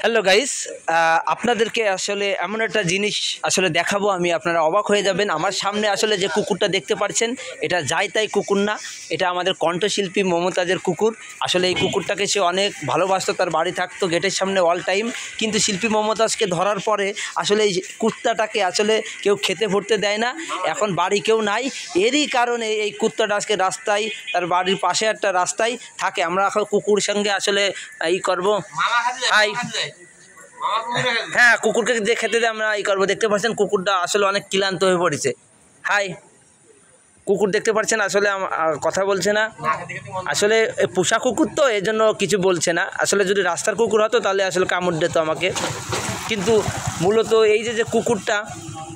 Hello guys, আপনাদেরকে আসলে এমন একটা জিনিস আসলে দেখাবো আমি, আপনারা অবাক হয়ে যাবেন। আমার সামনে আসলে যে কুকুরটা দেখতে পাচ্ছেন, এটা যাই তাই কুকুর না, এটা আমাদের কণ্ঠশিল্পী মমতাজের কুকুর। আসলে এই কুকুরটাকে সে অনেক ভালোবাসতো, তার বাড়ি থাকতো গেটের সামনে অল টাইম। কিন্তু শিল্পী মমতাজকে ধরার পরে আসলে এই কুত্তাটাকে আসলে কেউ খেতে ভরতে দেয় না, এখন বাড়ি কেউ নাই। এরই কারণে এই কুত্তাটা আজকে রাস্তায়, তার বাড়ির পাশে একটা রাস্তায় থাকে। আমরা এখন কুকুর সঙ্গে আসলে করবো হাই, হ্যাঁ কুকুরকে যে খেতে দিয়ে আমরা করবো। দেখতে পাচ্ছেন কুকুরটা আসলে অনেক ক্লান্ত হয়ে পড়েছে। হাই, কুকুর দেখতে পাচ্ছেন আসলে কথা বলছে না, আসলে পোষা কুকুর তো এই জন্য কিছু বলছে না। আসলে যদি রাস্তার কুকুর হতো তাহলে আসলে কামড় দিত আমাকে। কিন্তু মূলত এই যে কুকুরটা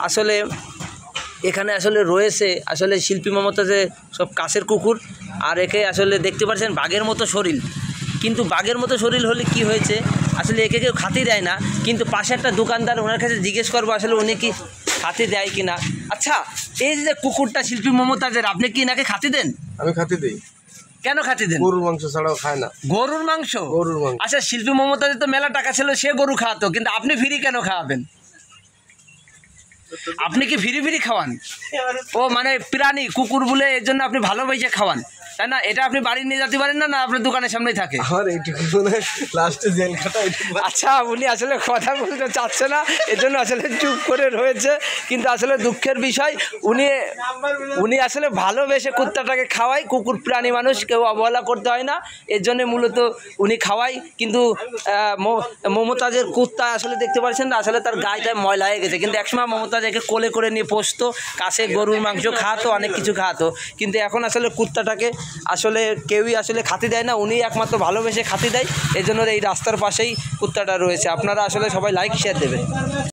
আসলে এখানে আসলে রয়েছে, আসলে শিল্পী মমতাজে সব কাছের কুকুর। আর একে আসলে দেখতে পাচ্ছেন বাঘের মতো শরীর, কিন্তু বাঘের মতো শরীর হলে কি হয়েছে, আসলে একে কেউ খাতি দেয় না। কিন্তু পাশে একটা দোকানদার, ওনার কাছে জিজ্ঞেস করবো আসলে উনি কি খাতি দেয় কি না। আচ্ছা, এই যে কুকুরটা শিল্পী মমতাজের, আপনি কি এনাকে খাতি দেন? আমি খাতি দিই। কেন খাতি দেন? গরুর মাংস ছাড়াও খায় না। গরুর মাংস? গরুর মাংস। আচ্ছা, শিল্পী মমতাজের তো মেলা টাকা ছিল, সে গরু খাওয়াতো, কিন্তু আপনি ফ্রি কেন খাওয়াবেন? আপনি কি ফ্রি ফ্রি খাওয়ান? ও মানে প্রাণী কুকুর বলে এর জন্য আপনি ভালোবেসে খাওয়ান, তাই না? এটা আপনি বাড়ি নিয়ে যেতে পারেন না, না আপনার দোকানের সামনেই থাকে? আমার এইটুকু লাস্টে জেল খাটা। আচ্ছা, উনি আসলে কথা বলতে চাচ্ছে না, এজন্য আসলে চুপ করে রয়েছে। কিন্তু আসলে দুঃখের বিষয়, উনি আসলে ভালোবেসে কুত্তাটাকে খাওয়ায়। কুকুর প্রাণী মানুষ, কেউ অবহেলা করতে হয় না, এর জন্য মূলত উনি খাওয়ায়। কিন্তু মমতাজের কুত্তা আসলে দেখতে পাচ্ছেন না, আসলে তার গায়েটায় ময়লা হয়ে গেছে। কিন্তু একসময় মমতাজ একে কোলে করে নিয়ে পোষতো, কাছে গরুর মাংস খাওয়াতো, অনেক কিছু খাওয়াতো। কিন্তু এখন আসলে কুত্তাটাকে আসলে কেউই আসলে খাতি দেয় না, উনি একমাত্র ভালোবেসে খাতি দেয়। এই জন্য এই রাস্তার পাশেই কুত্তাটা রয়েছে। আপনারা আসলে সবাই লাইক শেয়ার দেবেন।